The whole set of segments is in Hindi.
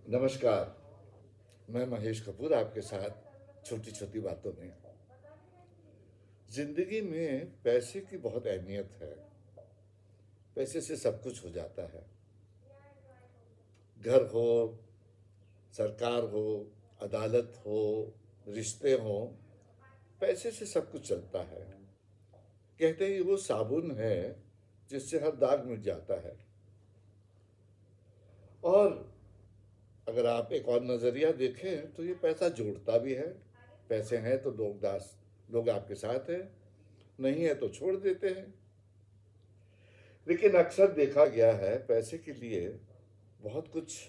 नमस्कार। मैं महेश कपूर आपके साथ छोटी छोटी बातों में। जिंदगी में पैसे की बहुत अहमियत है। पैसे से सब कुछ हो जाता है। घर हो, सरकार हो, अदालत हो, रिश्ते हो, पैसे से सब कुछ चलता है। कहते हैं वो साबुन है जिससे हर दाग मिट जाता है। और अगर आप एक और नज़रिया देखें तो ये पैसा जोड़ता भी है। पैसे हैं तो लोग आपके साथ हैं, नहीं है तो छोड़ देते हैं। लेकिन अक्सर देखा गया है पैसे के लिए बहुत कुछ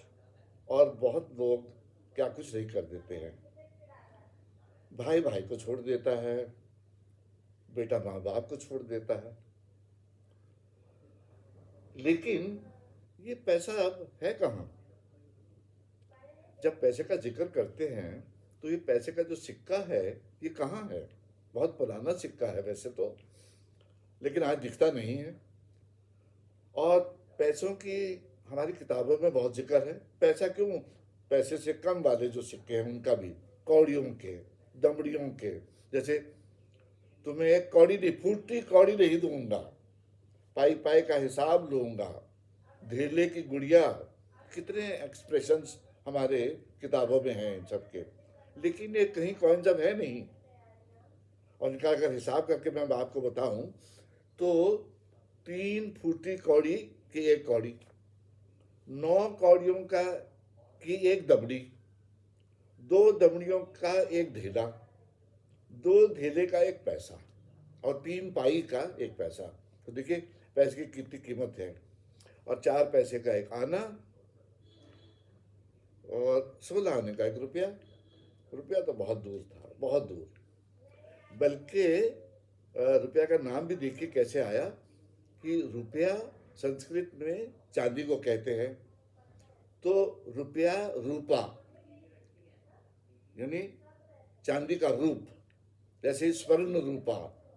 और बहुत लोग क्या कुछ नहीं कर देते हैं। भाई भाई को छोड़ देता है, बेटा माँ बाप को छोड़ देता है। लेकिन ये पैसा अब है कहाँ? जब पैसे का जिक्र करते हैं तो ये पैसे का जो सिक्का है ये कहाँ है? बहुत पुराना सिक्का है वैसे तो, लेकिन आज दिखता नहीं है। और पैसों की हमारी किताबों में बहुत जिक्र है। पैसा क्यों, पैसे से कम वाले जो सिक्के हैं उनका भी, कौड़ियों के, दमड़ियों के। जैसे तुम्हें एक कौड़ी नहीं, फूटी कौड़ी नहीं दूंगा, पाई पाई का हिसाब लूंगा, धेले की गुड़िया। कितने एक्सप्रेशंस हमारे किताबों में हैं इन सबके। लेकिन ये कहीं कॉइन जब है नहीं। और इनका अगर हिसाब करके मैं आपको बताऊं तो 3 फूटी कौड़ी की एक कौड़ी, 9 कौड़ियों का की एक दमड़ी, 2 दमड़ियों का एक ढेला, 2 ढेले का एक पैसा और 3 पाई का एक पैसा। तो देखिए पैसे की कितनी कीमत है। और 4 पैसे का एक आना और 16 आने का एक रुपया। रुपया तो बहुत दूर था, बहुत दूर। बल्कि रुपया का नाम भी देखिए कैसे आया कि रुपया संस्कृत में चांदी को कहते हैं। तो रुपया रूपा यानी चांदी का रूप। जैसे स्वर्ण रूपा,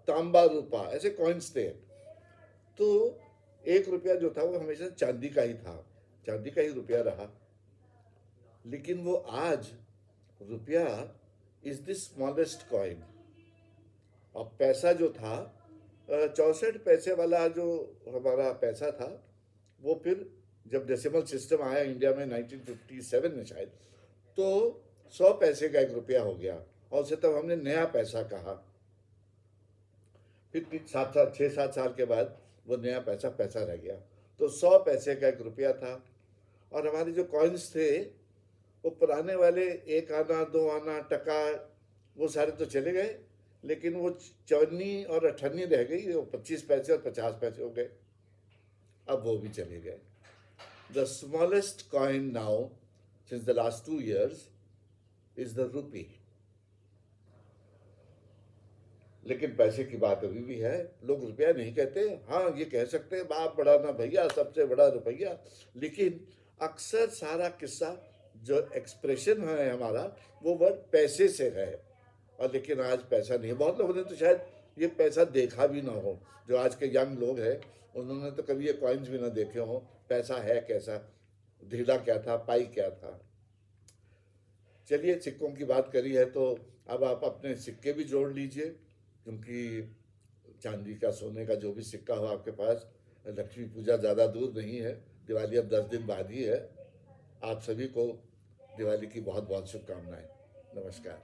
तांबा रूपा, ऐसे कॉइन्स थे। तो 1 रुपया जो था वो हमेशा चांदी का ही था, चांदी का ही रुपया रहा। लेकिन वो आज रुपया इज द स्मॉलेस्ट कॉइन। और पैसा जो था 64 पैसे वाला जो हमारा पैसा था, वो फिर जब डेसिमल सिस्टम आया इंडिया में 1957 में शायद, तो 100 पैसे का एक रुपया हो गया। और उसे तब हमने नया पैसा कहा। फिर 6-7 साल के बाद वो नया पैसा पैसा रह गया। तो 100 पैसे का एक रुपया था। और हमारे जो कॉइन्स थे वो पुराने वाले 1 आना, 2 आना, टका, वो सारे तो चले गए। लेकिन वो चौनी और अठन्नी रह गई। वो 25 पैसे और 50 पैसे हो गए, अब वो भी चले गए। The smallest coin now since the last 2 years is the rupee. लेकिन पैसे की बात अभी भी है। लोग रुपया नहीं कहते। हाँ, ये कह सकते हैं बाप बड़ा ना भैया, सबसे बड़ा रुपया। लेकिन अक्सर सारा किस्सा जो एक्सप्रेशन है हमारा, वो वर्ड पैसे से है। और लेकिन आज पैसा नहीं है। बहुत लोगों ने तो शायद ये पैसा देखा भी ना हो। जो आज के यंग लोग हैं उन्होंने तो कभी ये कॉइन्स भी ना देखे हो। पैसा है कैसा, ढीला क्या था, पाई क्या था। चलिए, सिक्कों की बात करी है तो अब आप अपने सिक्के भी जोड़ लीजिए। क्योंकि चांदी का, सोने का जो भी सिक्का हो आपके पास, लक्ष्मी पूजा ज़्यादा दूर नहीं है। दिवाली अब 10 दिन बाद ही है। आप सभी को दिवाली की बहुत बहुत शुभकामनाएं। नमस्कार।